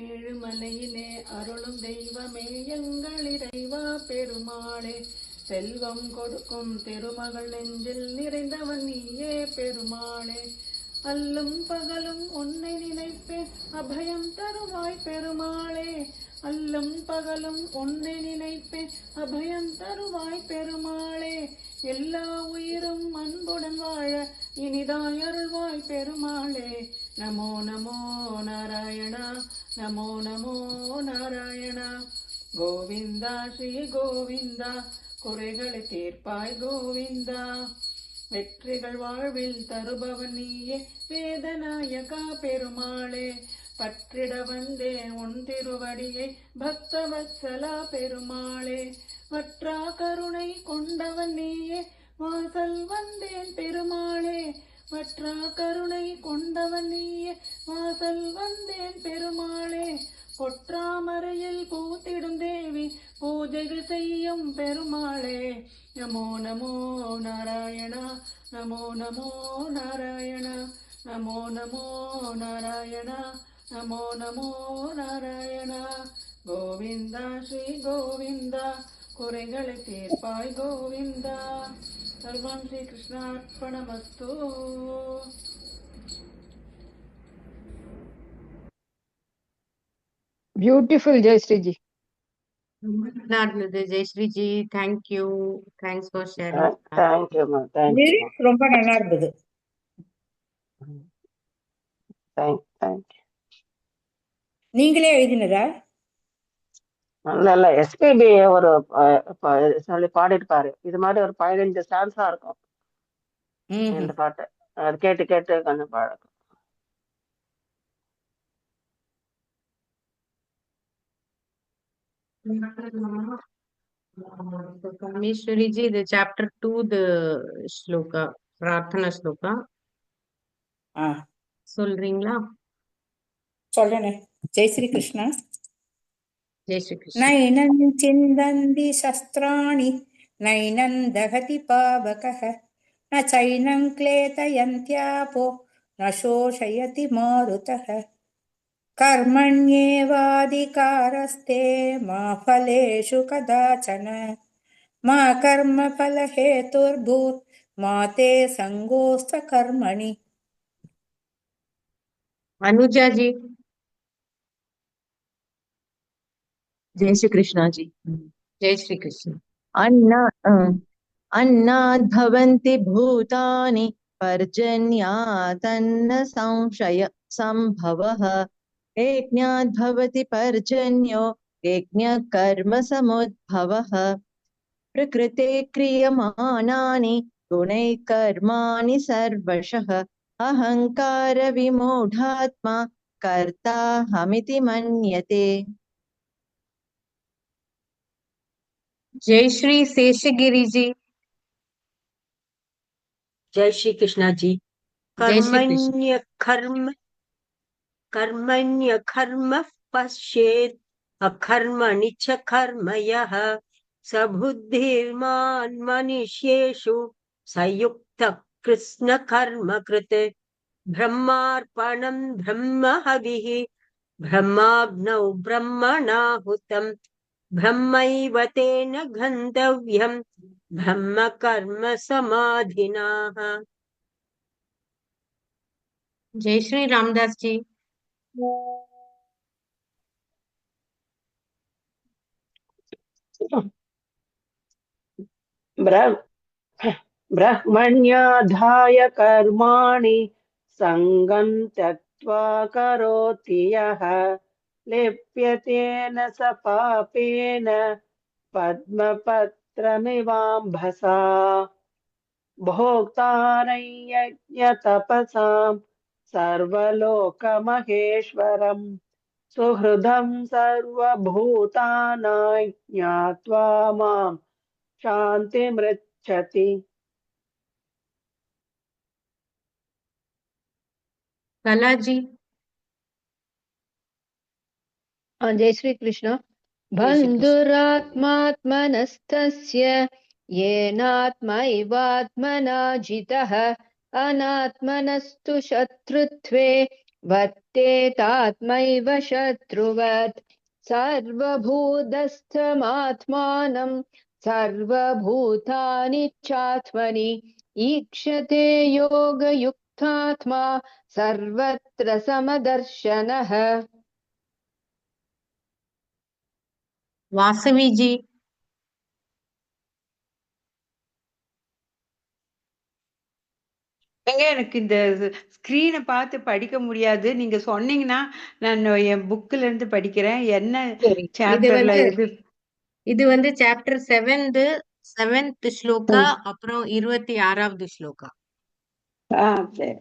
ஏழுமலையிலே அருளும் தெய்வமே எங்கள் இறைவா பெருமாளே, செல்வம் கொடுக்கும் திருமகள் நெஞ்சில் நிறைந்தவன் நீயே பெருமாளே. அல்லும் பகலும் உன்னை நினைப்பேன் அபயம் தருவாய் பெருமாளே, அல்லும் பகலும் உன்னை நினைப்பேன் அபயம் தருவாய் பெருமாளே. எல்லா உயிரும் அன்புடன் வாழ இனிதாய் அருள்வாய் பெருமாளே. நமோ நமோ நாராயணா, நமோ நமோ நாராயணா. கோவிந்தா ஸ்ரீ கோவிந்தா, குறைகளை தீர்ப்பாய் கோவிந்தா. வெற்றிகள் வாழ்வில் தருபவன் நீயே வேதநாயகா பெருமாளே. பற்றிட வந்தேன் உன் திருவடியை பக்தவத்சலா பெருமாளே. வற்றா கருணை கொண்டவன் நீயே வாசல் வந்தேன் பெருமாளே. வற்றா கருணை கொண்டவன் நீயே வாசல் வந்தேன் பெருமாளே. பொற்றாமரையில் பூத்திடும் தேவி பூஜைகள் செய்யும் பெருமாளே. நமோ நமோ நாராயணா, நமோ நமோ நாராயணா, நமோ நமோ நாராயணா, நமோ நமோ நாராயணா. கோவிந்தா ஸ்ரீ கோவிந்தா, குறைகளை தீர்ப்பாய் கோவிந்தா. சர்வம் Sri கிருஷ்ணார்ப்பணமஸ்து. Beautiful, Jayashree ji. Jayashree ji, thank you. Thanks for sharing. Thank you, ma. Thank you. ரொம்ப நல்லா இருந்தது. Thank you. நீங்களே எழுதினதா? இல்ல எஸ்பிபி ஒரு சொல்லி பாடிருப்பாரு. இது மாதிரி ஒரு 15 ஸ்டான்ஸா இருக்கும் இந்த பாட்டு. அது கேட்டு கேட்டு கொஞ்சம் பழக்கம். Kameshwari ji, the chapter 2, the shloka, Prarthana shloka. சொல்றீங்களா? சொல்றேனே. ஜெய் ஸ்ரீ கிருஷ்ணா. ஜெய் ஸ்ரீ கிருஷ்ணா. நைனம் சிந்தந்தி சஸ்திராணி நைனம் தகதி பாவகः ந சைனம் க்லேதயந்த்யாபோ ந சோஷயதி மாருதः கர்மண்யேவாதிகாரஸ்தே மா ஃபலேஷு கதாச்சன மா கர்மஃலஹேதுர்பூர் மா தே சங்கோஸ்த கர்மணி. अनुजा जी. जय श्री कृष्णा जी. जय श्री कृष्ण. अन्नाद् भवन्ति भूतानि पर्जन्यादन्न संशय संभवः यज्ञाद् भवति पर्जन्यो यज्ञः कर्म समुद्भवः प्रकृते क्रियमाणानि गुणैः कर्माणि सर्वशः अहंकार विमूढात्मा कर्ताहमिति मन्यते. जय श्री शेषगिरी जी. जय श्री कृष्णा जी. कर्मण्य कर्म पश्येत् अकर्मणि च कर्म यः स बुद्धिमान् मनुष्येषु सयुक्तः कृष्ण कर्म कृते ब्रह्मार्पणं ब्रह्म हविः ब्रह्माग्नौ ब्रह्मणाहुतं ब्रह्मैव तेन गन्तव्यं ब्रह्म कर्म समाधिना. जय श्री रामदास जी. ब्रह्मण्याधाय कर्माणि संगं त्यक्त्वा करोति यः लिप्यतेन स पापेन पद्मपत्रमिवाम्भसा भोक्तारं यज्ञतपसां सर्वलोकमहेश्वरं सुहृदं सर्वभूतानां ज्ञात्वा मां शान्तिमृच्छति. कला जी. जय श्री कृष्ण. बन्धुरात्मात्मनस्तस्य येनात्मैवात्मना जितः अनात्मनस्तु शत्रुत्वे वर्तेतात्मैव शत्रुवत् सर्वभूतस्थमात्मानं सर्वभूतानि चात्मनि ईक्षते योगयुक्तात्मा सर्वत्र समदर्शनः. வாசவி ஜி. எனக்கு இந்த ஸ்கிரீனை பார்த்து படிக்க முடியாது. நீங்க சொன்னீங்கன்னா நான் என் புக்ல இருந்து படிக்கிறேன். என்ன சரி, இது சாப்டர்ல வந்து இது வந்து சாப்டர் 7th ஸ்லோகா, அப்புறம் 26வது ஸ்லோகா. சரி.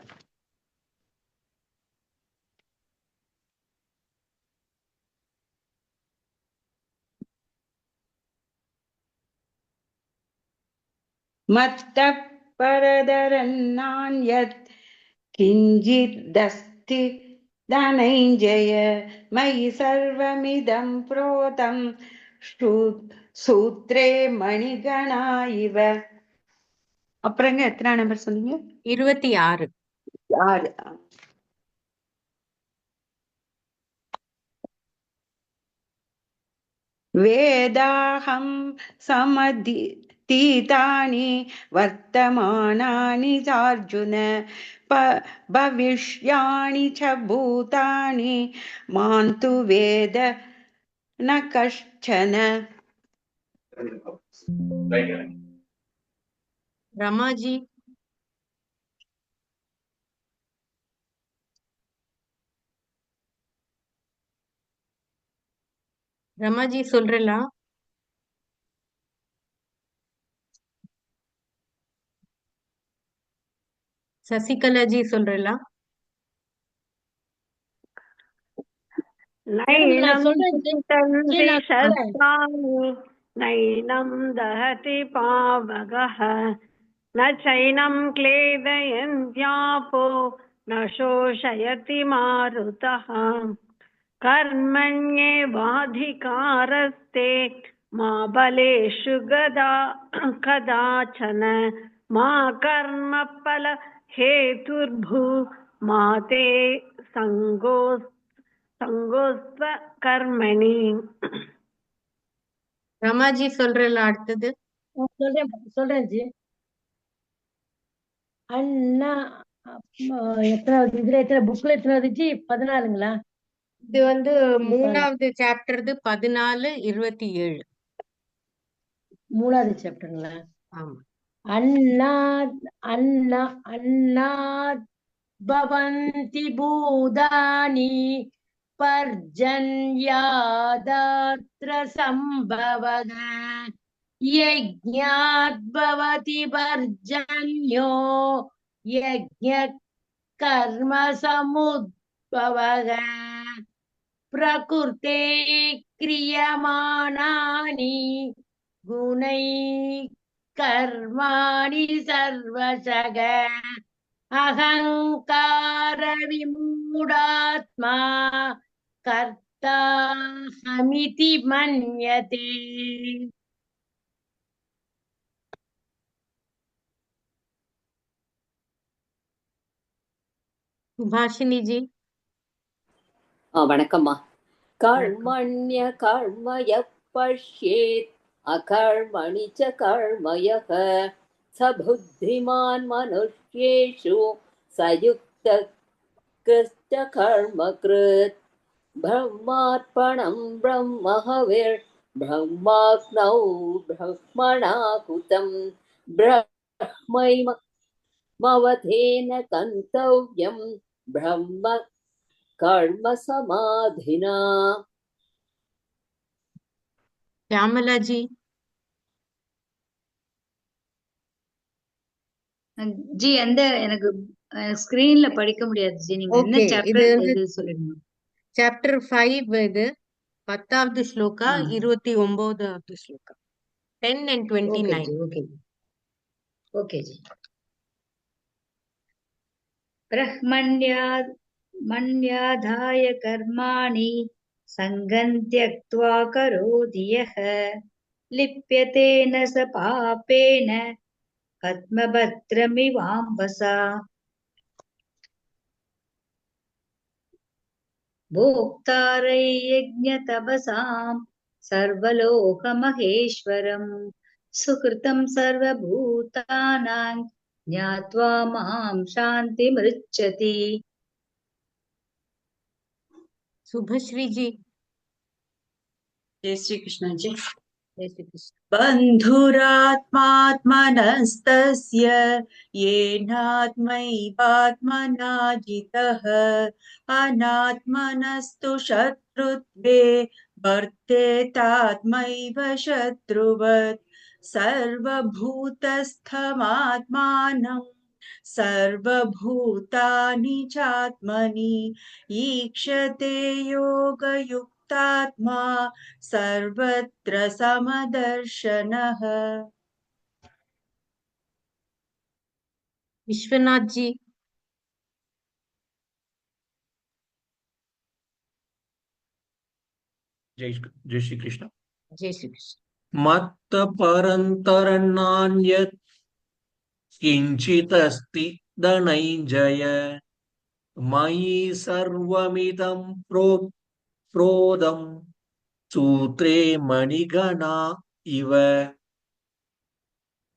மத்த பரதரன்னான்யத் கிஞ்சிதஸ்தி தனஞ்சய மயி சர்வமிதம் புரோதம் சூத்ரே மணிகணா இவ. அப்புறங்க எத்தனை நம்பர் சொன்னீங்க? 26. 6. வேதாஹம் சமதீதானி வர்த்தமானானி சார்ஜுன பவிஷ்யாணி ச பூதானி மாந்து வேத ந கஷ்சன. ரமாஜி. ரமாஜி சொல்றலா? சசிகலாஜி சொல்றலா? नैनं चिन्तन्ति शस्त्राणि नैनं दहति पावकः न चैनं क्लेदयन्त्यापो न शोषयति मारुतः कर्मण्येवाधिकारस्ते मा बलेषु कदाचन मा कर्मफल हेतुर्भू मा ते சங்கோஸ்வ கர்மணி. ரமாஜி சொல்றல அடுத்தது? சொல்றேன் ஜி. அண்ணா எத்தனாவது இதுல எத்தனை புக்ல எத்தனாவது ஜி? 14ங்களா? இது வந்து 3வது சாப்டர் 14, 27. 3வது சாப்டருங்களா? ஆமா. அண்ணா அண்ணா அண்ணா பவந்தி பூதானி பர்ஜன்யாதாத்ர சம்பவக யஜ்ஞாத் பவதி பர்ஜன்யோ யஜ்ஞ கர்ம சமுத்பவக பிரகிருதே கிரியமானானி குணை கர்மாணி சர்வசக அகங்கார விமூடாத்மா கர்த்தாஹமிதி மன்யதே. சுபாஷினி ஜி. வணக்கம்மா. கர்மண்ய கர்மய பஷ்யேத் அகர்மணி ச கர்மயः ச புத்திமான் மனுஷ்யேஷு சயுக்த கிருஷ்ட கர்ம கிருத் பிரம்மார்ப்பணம் பிரம்மஹவிர் பிரம்மாக்னௌ பிரம்மணாகுதம் பிரம்மைமவதேன கந்தவ்யம் பிரம்ம கர்ம சமாதினா. ஷியாமலாஜி. ஜி அந்த எனக்கு ஸ்கிரீன்ல படிக்க முடியாது ஜி. நீங்க என்ன சாப்டர் சொல்லுங்க? சாப்டர் 5 இது 10வது ஸ்லோகா, 29வது ஸ்லோகா. 10 and 29. ஓகே ஜி. ब्रह्मण्याधाय कर्माणि सङ्गं त्यक्त्वा करोति यः लिप्यते न स पापेन पद्मभद्रमिवाम्बसा. भोक्तारै यज्ञतपसां सर्वलोकमहेश्वरम् सुकृतं सर्वभूतानां ज्ञात्वा मां शान्तिमृच्छति। शुभश्री जी। जय श्री कृष्ण जी। जय श्री कृष्ण। बन्धुरात्मात्मनस्तस्य येनात्मैवात्मना जितः अनात्मनस्तु शत्रुत्वे वर्तेतात्मैव शत्रुवत् सर्वभूतस्थमात्मानं सर्वभूतानि चात्मनि ईक्षते योगयुक्तात्मा सर्वत्र समदर्शनः। विश्वनाथ जी। जय श्री कृष्ण। जय श्री कृष्ण। मत्त परन्तरन्नान्यत् किञ्चिदस्ति धनञ्जय मयि सर्वमिदं प्रोदं सूत्रे मणिगणा इव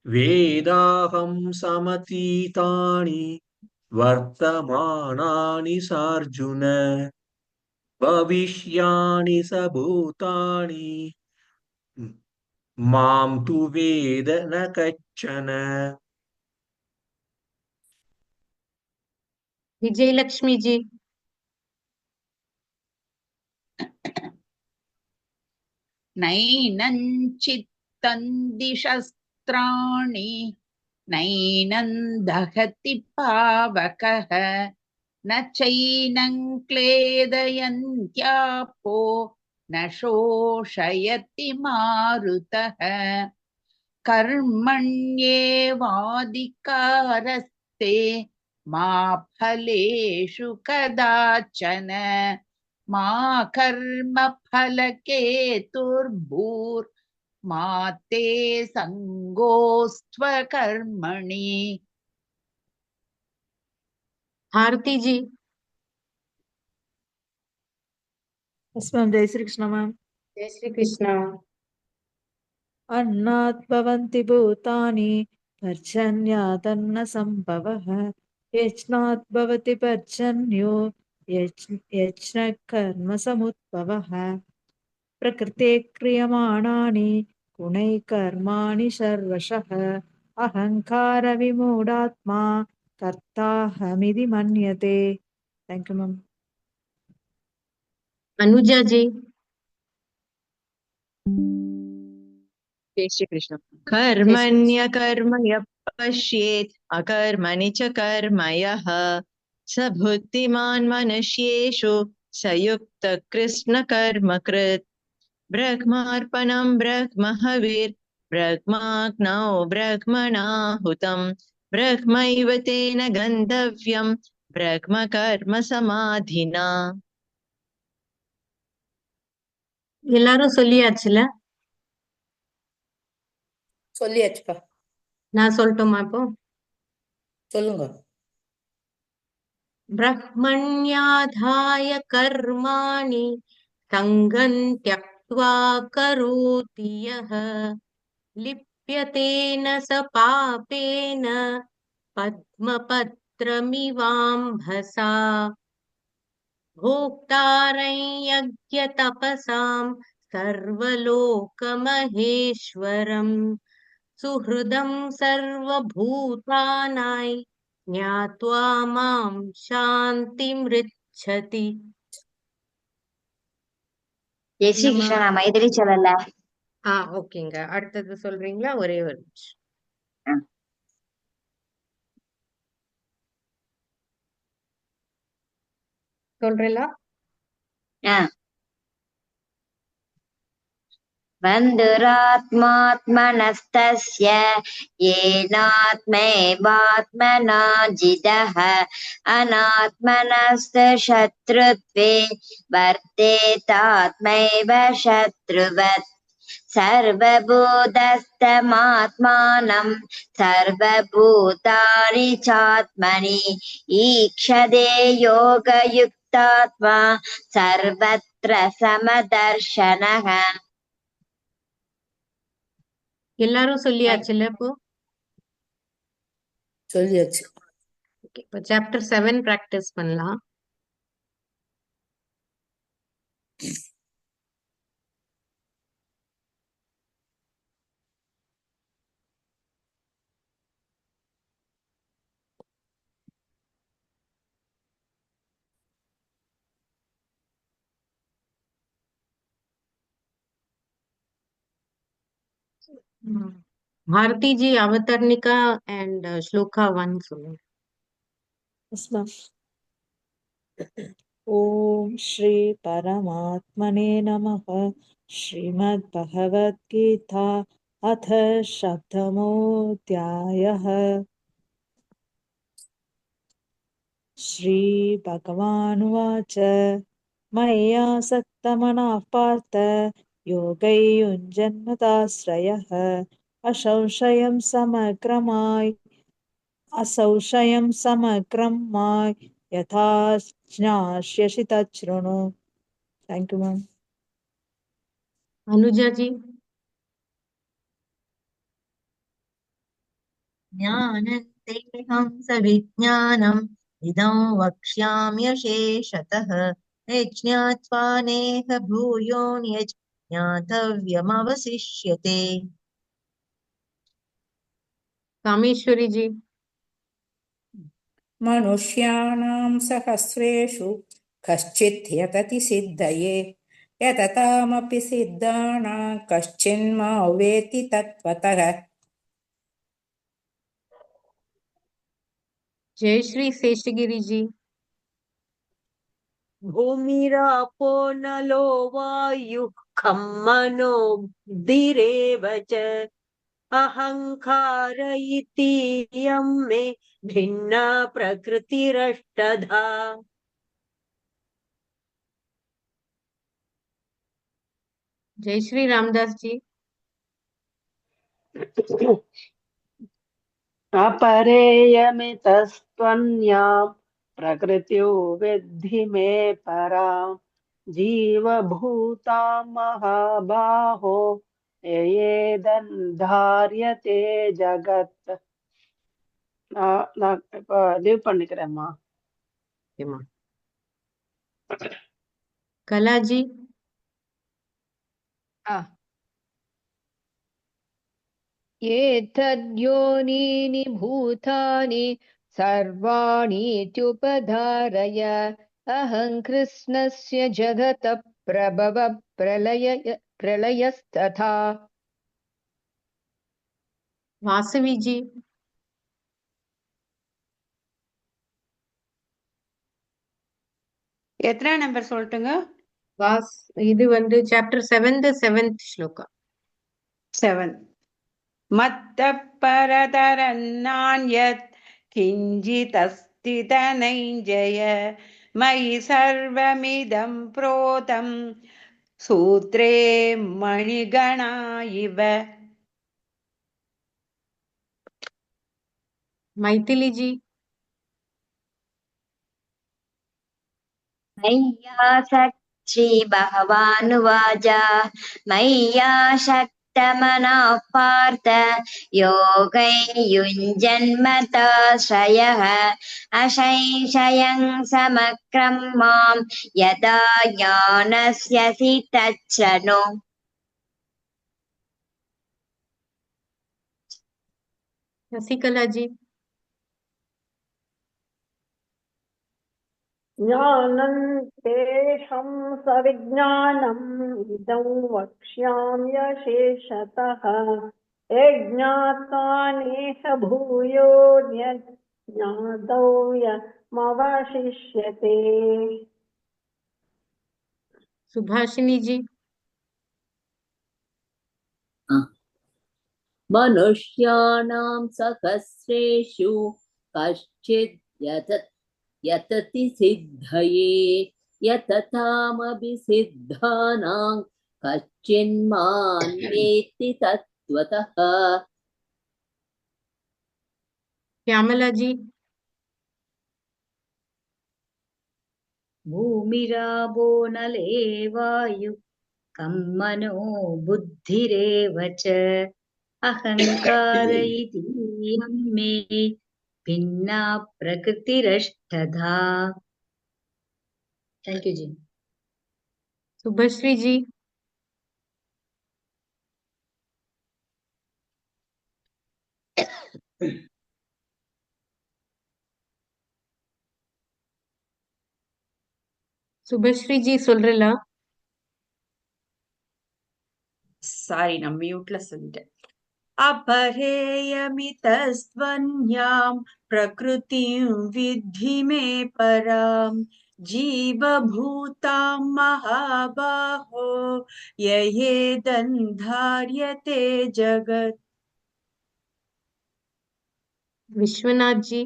वेदाहं समतीतानि वर्तमानानि सार्जुन भविष्याणि स भूतानि मां तु वेद न कश्चन। विजयलक्ष्मी जी। नैनं चित्तन्ति शस्त्राणि नैनं दहति पावकः न चैनं क्लेदयन्त्यापो न शोषयति मारुतः कर्मण्येवाधिकारस्ते मा फलेषु कदाचन मा कर्मफलहेतुर्भूर्मा ते संगोऽस्त्वकर्मणि। भारती जी। Yes, ma'am. Jai Shri Krishna, ma'am. जय श्री कृष्ण। अन्नात् भवन्ति भूतानि पर्जन्यादन्न सम्भवः यज्ञात् भवति पर्जन्यो यज्ञः कर्म समुद्भवः प्रकृते क्रियमाणानि गुणैः कर्माणि सर्वशः अहङ्कारविमूढात्मा कर्ताहमिति मन्यते। Thank you, ma'am. अनुजा जी। जय श्री कृष्ण। कर्मण्यकर्म यः पश्येत् अकर्मणि च कर्म यः स बुद्धिमान् मनुष्येषु स युक्तः कृष्णकर्मकृत् ब्रह्मार्पणं ब्रह्महविर् ब्रह्माग्नौ ब्रह्मणाहुतं ब्रह्मैव तेन गन्तव्यं ब्रह्मकर्म समाधिना। எல்லாரும் சொல்லியாச்சுல? சொல்லியாச்சுப்பா. நான் சொல்லட்டுமா இப்போ? சொல்லுங்க. ब्रह्मण्याधाय कर्माणि सङ्गं त्यक्त्वा करोति यः लिप्यतेन स पापेन पद्मपत्रमिवाम्भसा भोक्तारं यज्ञतपसां सर्वलोकमहेश्वरम् सुहृदं सर्वभूतानां ज्ञात्वा मां शान्तिमृच्छति। ஜெய் ஸ்ரீ கிருஷ்ணா. நான் மைதிலி சொல்லல. ஓகேங்க. அடுத்தது சொல்றீங்களா? ஒரே ஒரு நிமிஷம். சொல்றீங்களா? बन्धुरात्मात्मनस्तस्य येनात्मैवात्मना जितः अनात्मनस्तु शत्रुत्वे वर्तेतात्मैव शत्रुवत् सर्वभूतस्थमात्मानं सर्वभूतानि चात्मनि ईक्षते योगयुक्तात्मा युक्तात्मा सर्वत्र समदर्शनः. எல்லாரும் சொல்லியாச்சுல்ல இப்போ? சொல்லியாச்சு. Okay, இப்போ சாப்டர் 7 பிராக்டிஸ் பண்ணலாம். भारती जी अवतरणिका and श्लोका 1 சொல்லுங்க. ॐ श्री परमात्मने नमः. श्रीमद्भगवद्गीता अथ सप्तमोऽध्यायः. श्रीभगवानुवाच मय्यासक्तमनः पार्थ योगैयुञ्जन्मदाश्रयः असंशयं समग्रं माय यथा ज्ञास्यसि तच्छृणु. Thank you ma'am. अनुजा जी. ज्ञानन्तेऽहं सविज्ञानम् इदं वक्ष्याम्यशेषतः यज्ञात्वा नेह भूयोऽन्यत् ज्ञातव्यमवशिष्यते. कामेश्वरी जी. मनुष्याणां सहस्रेषु कश्चित् यतति सिद्धये यततामपि सिद्धानां कश्चिन्मा वेत्ति तत्त्वतः. जयश्री शेषगिरी जी. भूमिरापो नलो वायुः खं मनो बुद्धिरेव च अहंकार इतीयं मे भिन्ना प्रकृतिरष्टधा. जयश्री रामदास जी. अपरेयमितस्त्वन्यां प्रकृत्यो विद्धि मे परां जीवभूतां महाबाहो येदन्धार्यते जगत्. நான் இப்ப லீவ் பண்ணிக்கிறேம்மா. कला जी. एतद्योनीनि भूतानि सर्वाणीत्युपधारय अहं कृष्णस्य जगतः प्रलयस्तथा. वासवी जी. எத்தனை நம்பர் சொல்லட்டுங்க? இது வந்து சாப்டர் 7 7th ஸ்லோகா. 7. मत्तः परतरन्नान्यत् किञ्चिदस्ति धनञ्जय मयि सर्वमिदं प्रोतं सूत्रे मणिगणा इव. मैथिली जी. मय्यासक्ति भगवानुवाच मय्यासक्तमनः पार्थ योगैर्युञ्जन्मताश्रयः असंशयं समग्रं मां यदा ज्ञास्यसि तच्छृणु. शशिकला जी. ज्ञानन्तेषं सविज्ञानम् इदं वक्ष्याम्यशेषतः यज्ञात्वा नेह भूयोऽन्यत् ज्ञातव्यमवशिष्यते. सुभाषिनी जी. मनुष्याणां सहस्रेषु कश्चित् यतति सिद्धये यततामपि सिद्धानां कश्चिन्मां वेत्ति तत्त्वतः. श्यामला जी. भूमिरापो नले वायु कं मनो बुद्धिरेव च अहङ्कार इति यं मे भिन्ना प्रकृतिरष्टधा। Thank you ji. सुभश्री जी। சுபஸ்ரீ ஜி சொல்றல. சாரி, நான் மியூட்ல சொல்லிட்டேன். अपरेयमितस्त्वन्यां प्रकृतिं विद्धि मे परां जीवभूतां महाबाहो ययेदन्धार्यते जगत्। विश्वनाथ जी।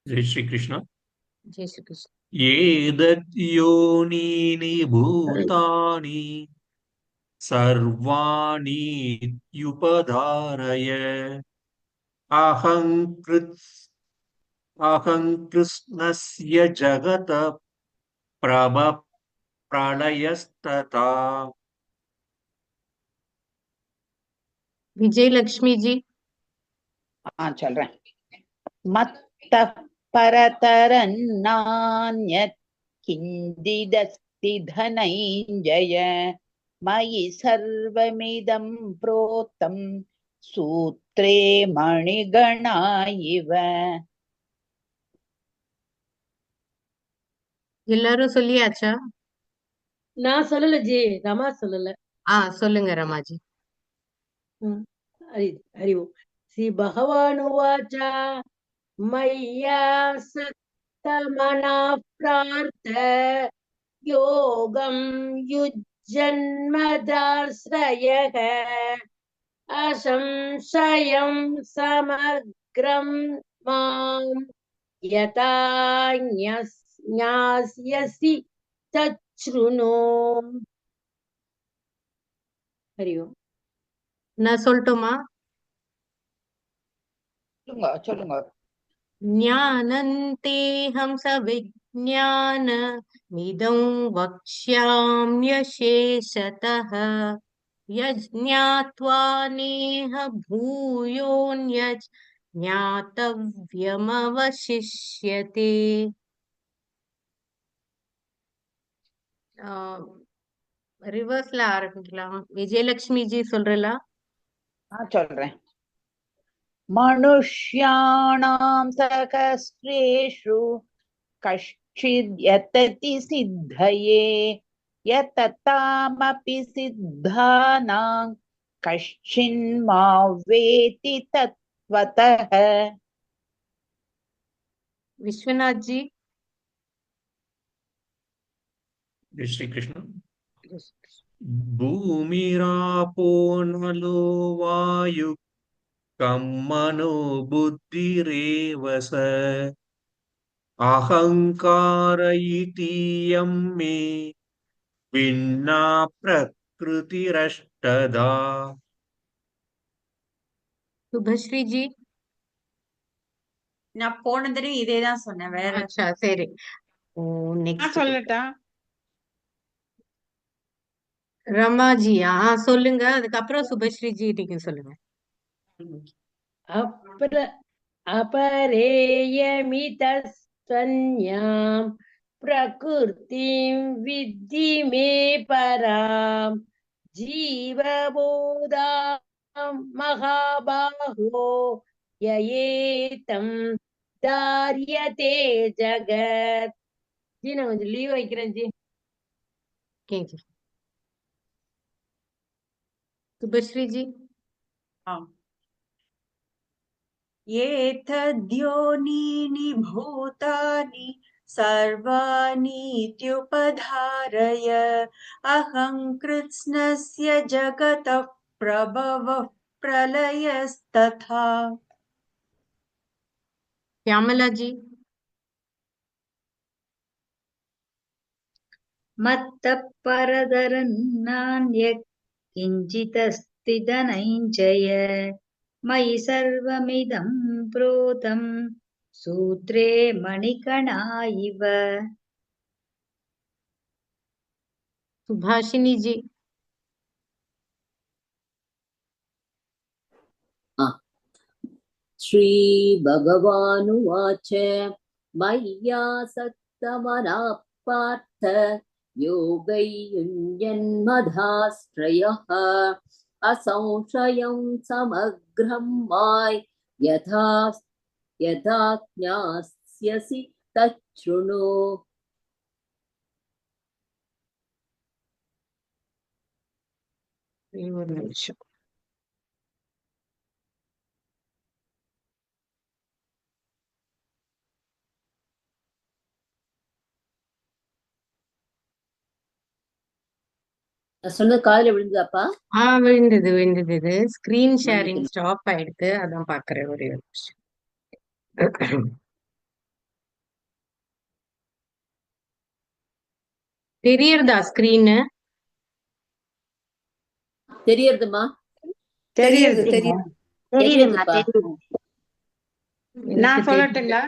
जय श्री कृष्ण। जय श्री कृष्ण। एतद्योनीनि भूतानि सर्वाणि युपधारय अहं कृष्णस्य जगत प्रलयस्तथा। विजयलक्ष्मी जी। சொல்றேன். मत्तः परतरन्नान्यत् किञ्चिदस्ति धनञ्जय मयि सर्वमिदं प्रोक्तं सूत्रे मणिगणा इव। எல்லாரும் சொல்லியாச்சா? நான் சொல்லல ஜி, ரமா சொல்லல. சொல்லுங்க ரமாஜி. ஹரி ஹரி ஓம். ஸ்ரீ பகவானுவாச்ச மய்யா சக்தமனः பிரார்த்த யோகம் யுஜ்ஜன்மதாஸ்ரயः அசம்சயம் சமக்ரம் மாம் யதா ஞாஸ்யசி தச்ருணு. ஹரி ஓம். நான் சொல்லட்டுமா? சொல்லுங்க. ஞானந்தேஹம் சவிஜ்ஞான மிதம் வக்ஷ்யாம்யசேஷதः யஜ்ஞாத்வா நேஹ பூயோன்யஜ் ஞாதவ்யமவசிஷ்யதே. ரிவர்ஸ்ல ஆரம்பிக்கலாம். விஜயலட்சுமி ஜி சொல்றலா? சொல்றேன். मनुष्याणां सहस्रेषु कश्चिद् यतति सिद्धये यततामपि सिद्धानां कश्चिन्मा वेति तत्त्वतः। विश्वनाथ जी। जय श्री कृष्ण। भूमिरापो नलो वायु कं मनो बुद्धिरेव स अहंकार इति यं मे भिन्ना प्रकृतिरष्टधा। சுபஸ்ரீ ஜி. நான் போன தடவை இதே தான் சொன்னேன், வேற. சரி. நெக்ஸ்ட் சொல்லட்டா? ரமாஜியா சொல்லுங்க. அதுக்கப்புறம் சுபஸ்ரீ ஜி நீங்க சொல்லுங்க. अपरेयमितस्त्वन्यां प्रकृतिं विद्धि मे परां जीवबोधां महाबाहो ययेतं धार्यते जगत्. जी நான் கொஞ்சம் லீவ் வைக்கிறேன் ஜி. சுபஸ்ரீ ஜி. एतद्योनीनि भूतानि सर्वाणीत्युपधारय अहं कृत्स्नस्य जगतः प्रभवः प्रलयस्तथा। श्यामला जी। मत्तः परतरन्नान्यत् किञ्चिदस्ति धनञ्जय मयि सर्वमिदं प्रोतं सूत्रे मणिकणा इव सुभाषिनी जी श्रीभगवानुवाच मय्यासक्तमनः पार्थ योगैर्युञ्जन्मधाश्रयः असंशयं समग्रं माय यथा यथा ज्ञास्यसि तच्छृणु. ஒரு நிமிஷம். நான் சொன்னது காதுல விழுந்தாப்பா? விழுந்தது இது ஸ்கிரீன் ஷேரிங் ஸ்டாப் ஆயிடுது, அதான் பாக்குறேன். ஒரே ஒரு நிமிஷம். தெரியறதா ஸ்கிரீன்? தெரியறதுமா? தெரியுது தெரியுதுமா தெரியுது. நான் சொல்லட்டுங்களா?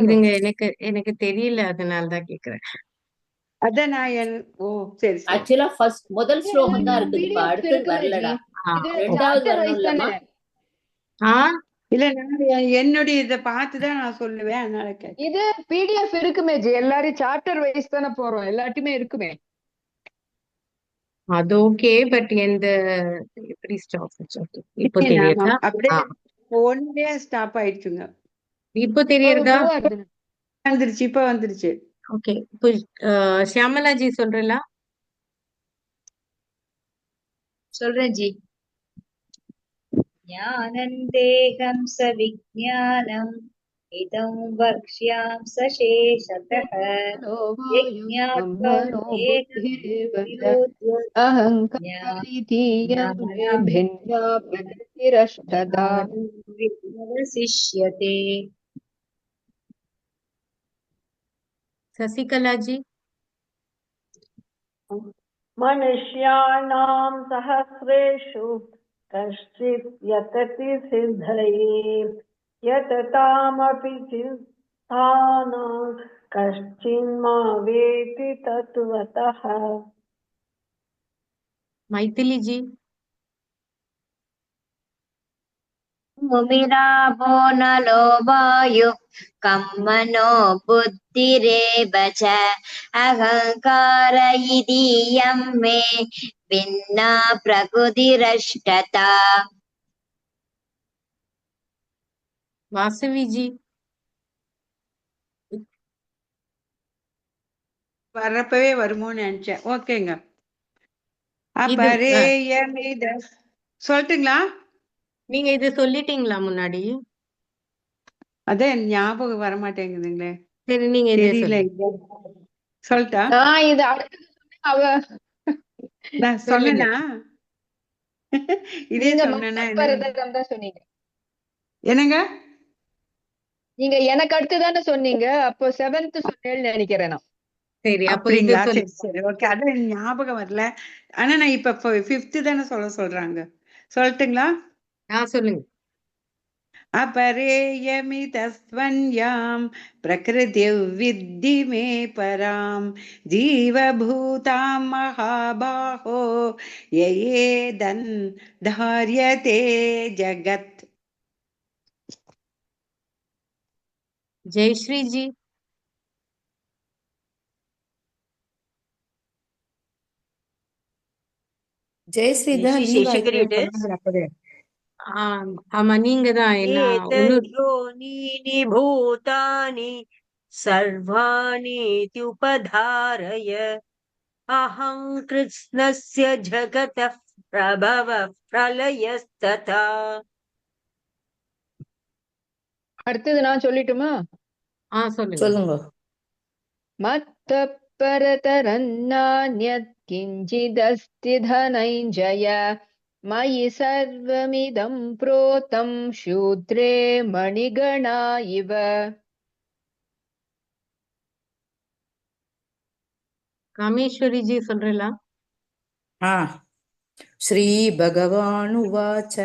இருங்க, எனக்கு தெரியல, அதனாலதான் கேக்குறேன். அதான் நான் சரி ஆக்சுவலா ஃபர்ஸ்ட் முதல் ஸ்லோகம் தான் இருக்குதுப்பா, அடுத்தது வரலடா. ரெண்டாவது வரணும்லமா? இல்ல நான் என்னுடைய இத பார்த்துதான் நான் சொல்லுவேன், அதனால இது பிடிஎஃப் இருக்குமே ஜி, எல்லாரும் சாப்டர் வைஸ் தானே போறோம், எல்லாத்தையுமே இருக்குமே. அது ஓகே, பட் எந்த எப்படி ஸ்டாப் இப்போ தெரியுதா? அப்படியே ஒன்லயே ஸ்டாப் ஆயிடுச்சுங்க. இப்போ தெரியறதா? வந்துருச்சு, இப்ப வந்துருச்சு. ஓகே, இப்போ ஷியாமலாஜி சொல்றீங்களா? சொல்றேன் ஜி. ஞானந்தேகம் சவிஜ்ஞானம் இதம் வக்ஷ்யாம் சசேஷதः சிஷ்யதே. சசிகலா ஜி. मनुष्याणां सहस्रेषु कश्चित् यतति सिद्धये यततामपि चित्तानां कश्चिन्मा वेति तत्त्वतः. मैथिली जी. मुमिरापो नलो वायुः कम्मनो बुद्धिरेव च अहङ्कार इदीयं मे भिन्ना प्रकृतिरष्टता. वासवी जी. வர்றப்பவே வருமோன்னு நினைச்சேன். ஓகேங்க. அப்பரேயமித சொல்லட்டுங்களா? நீங்க இது சொல்லிட்டீங்களா முன்னாடி? அதே ஞாபகம் வர மாட்டேங்குதுங்களே. சரி, நீங்க தெரியல. சொல்லிட்டா? நான் சொன்னேனா? இதே சொன்னேன்னா சொன்னீங்க என்னங்க? நீங்க எனக்கு அடுத்துதானே சொன்னீங்க, அப்போ 7th சொன்னேன்னு நினைக்கிறேன் நான். சரி, அப்படிங்களா? சரி ஓகே, அது ஞாபகம் வரல. ஆனா நான் இப்ப 5th தானே சொல்றாங்க. சொல்லட்டுங்களா? சொல்லுங்க. अपरेयमितस्त्वन्यां प्रकृतिर्विद्धि मे परां जीवभूतां महाबाहो ययेदन् धार्यते जगत्. जयश्री जी. ஜெயஸ்ரீ தான் லீவ் ஆயிட்டு. ஆமா, நீங்க தான். ஏதத்யோனீனி பூதானி சர்வாணீத்யுபதாரய அஹம் கிருஷ்ணஸ்ய ஜகதः பிரபவः பிரளயஸ்ததா. அடுத்தது நான் சொல்லட்டுமா? சொல்லுங்க. மத்த பரதரன்னான்யத் கிஞ்சிதஸ்தி தனஞ்சய மயி சர்வமிதம் ப்ரோதம் சூத்ரே மணிகணா இவ. காமேஸ்வரி ஜி சொல்றீங்களா? ஸ்ரீ பகவானுவாச்ச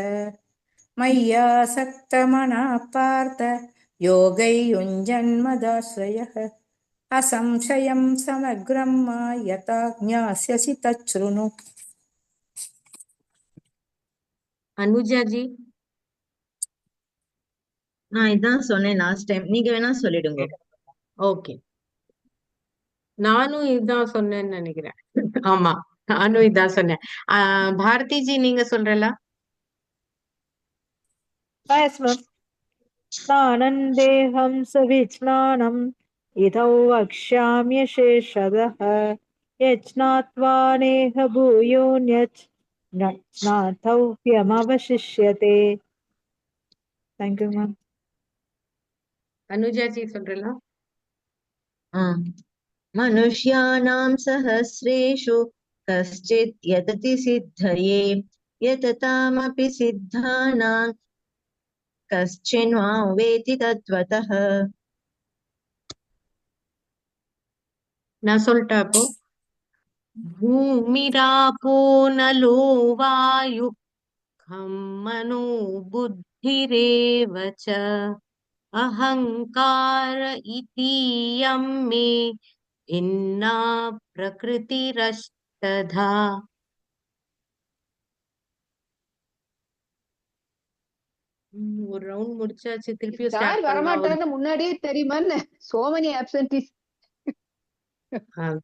மய்யாசக்தமனः பார்த்த योगैयुञ्जन्मदाश्रयः असंशयं समग्रं मा यथा ज्ञास्यसि तच्छृणु. Anuja ji. நான் இதான் சொன்னேன் லாஸ்ட் டைம். நீங்க வேணா சொல்லிடுங்க. ஓகே, நானும் இதான் சொன்னேன்னு நினைக்கிறேன். ஆமா, நானும் இதான் சொன்னேன். பாரதி ஜி நீங்க சொல்றல? Yes, ma'am. स्नानन्देहं सविज्ञानम् इदौ वक्ष्याम्यशेषतः यज्ञात्वा नेह भूयोऽन्यत् ज्ञातव्यमवशिष्यते. Thank you, ma'am. Anuja G சொல்றல? मनुष्याणां सहस्रेषु कश्चित् यतति सिद्धये यततामपि सिद्धानां कश्चिन्मां वेति तत्त्वतः. நான் சொல்லிட்டேன் அப்போ. भूमिरापो नलो वायुः खं मनो बुद्धिरेव च अहंकार इतीयं मे भिन्ना प्रकृतिरस्तथा. ஒரு ரவுண்ட் முடிச்சாச்சு, திருப்பியும் சார் ஸ்டார்ட் பண்ணலாம். வரமாட்டான்னு முன்னாடியே தெரியுமான்னு? so many absentees.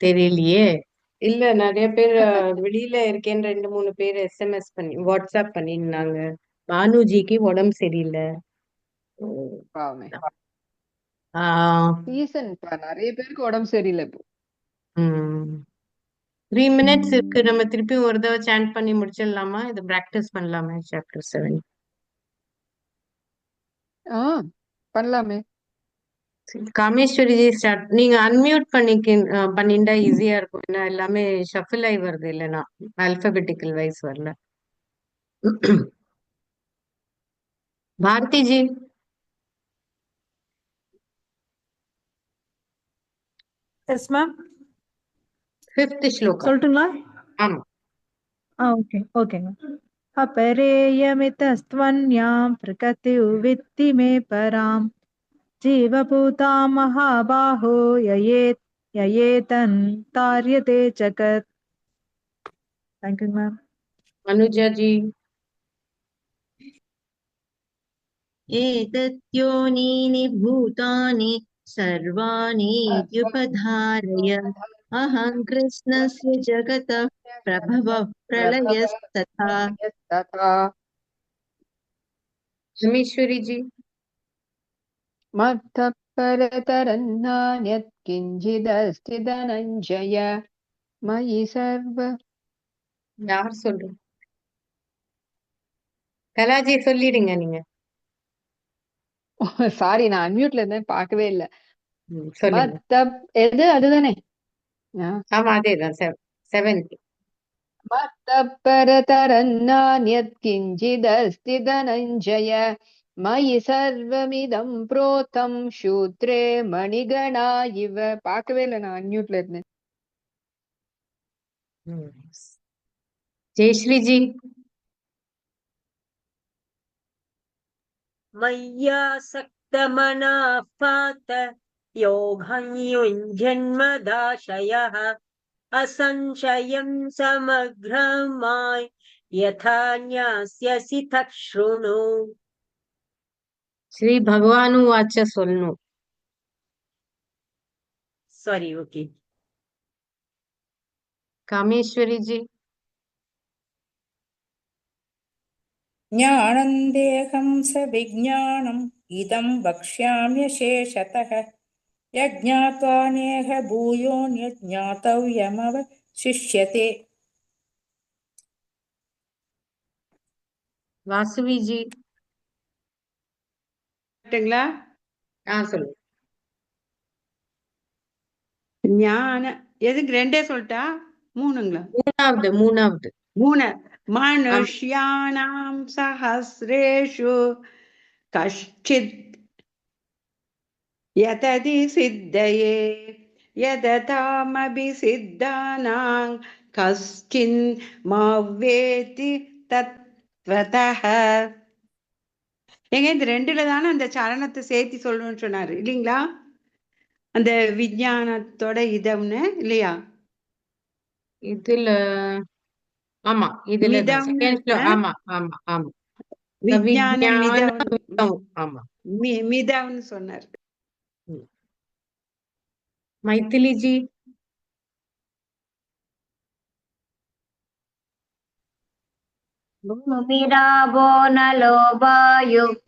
தெரியலையே. இல்ல, நிறைய பேர் வெளியில இருக்கேன்னு 2-3 பேர் SMS பண்ணி வாட்ஸ்அப் பண்ணிருந்தாங்க. பானுஜிக்கு உடம்பு சரியில்லை. பாவமே. ஆஹ் சீசன் நிறைய பேருக்கு உடம்பு சரியில்லை இப்போ. 3 minutes இருக்கு. நம்ம திருப்பியும் ஒரு தடவை சாண்ட் பண்ணி முடிச்சிடலாமா? இது பிராக்டிஸ் பண்ணலாமே சாப்டர் 7. பண்ணலாமே. Kameshwari G start. நீங்க அன்மியூட் பண்ணிண்டா ஈஸியா இருக்கும். ஏன்னா எல்லாமே ஷஃபில் ஆகி வருது, இல்லைன்னா ஆல்பபெட்டிக்கல் வைஸ் வரல. Bharathi G. Yes, ma'am. 5th ஸ்லோகம் சொல்லட்டுங்களா? ஆமா. ஓகே ஓகேங்க. अपरेयमितस्त्वन्यां प्रकृतिं वित्ति मे परां जीवभूता महाबाहो ययेतन् तार्यते जगत्. Thank you, ma'am. अनुजा जी. एतद्योनीनि भूतानि सर्वाणीत्युपधारय अहं कृष्णस्य जगतः प्रभवः प्रलयस्तथा. रमेश्वरी जी. मत्तः परतरन्नान्यत् किञ्चिदस्ति धनञ्जय मयि सर्व. யார் சொல்ற? கலாஜி சொல்லிடுங்க நீங்க. சாரி, நான் அன்மியூட்ல இருந்தேன், பார்க்கவே இல்லை. சொல்லுங்க. எது அதுதானே? ஆமா, அதேதான். 7th. मत्तः परतरन्नान्यत् किञ्चिदस्ति धनञ्जय मयि सर्वमिदं प्रोतं शूद्रे मणिगणा इव. பார்க்கவே இல்லை, நான் அன்மியூட்ல இருந்தேன். ஜெயஸ்ரீ ஜி. मय्यासक्तमनः पात योगं युञ्जन्मदाशयः असंशयं समग्रमाय यथा ஞாஸ்யசி தச்ருணு. ஸ்ரீ பகவானு வாச்ச சொல்லணும். Sorry, okay. காமேஸ்வரி ஜி. ज्ञानन्देहं सविज्ञानम् इदं वक्ष्याम्यशेषतः यज्ञात्वा नेह भूयोऽन्यज्ञातव्यमवशिष्यते. வாசுவி ஜி. சொல்லு. ஞான எதுக்கு 2 சொல்லிட்டா 3ங்களா? மூணாவது. மனுஷ்யானாம் சஹஸ்ரேஷு கஷ்சித் யததி சித்தயே யததாமபி சித்தானாங் கஷ்சின் மாவேதி தத்வதஹ. ஏங்க இந்த 2ல தானே அந்த சரணத்தை சேர்த்து சொல்லணும்னு சொன்னாரு இல்லைங்களா? அந்த விஞ்ஞானத்தோட இதம்னு இல்லையா? இதுல ஆமா இதுல தான் மிதம்னு செகண்ட் ஸ்லோ. ஆமா ஆமா ஆமா விஞ்ஞான விஞ்ஞான மிதம் மிதம். ஆமா மிதம்னு சொன்னார். மைதிலி ஜி. भूमिरावो न लोभायुक्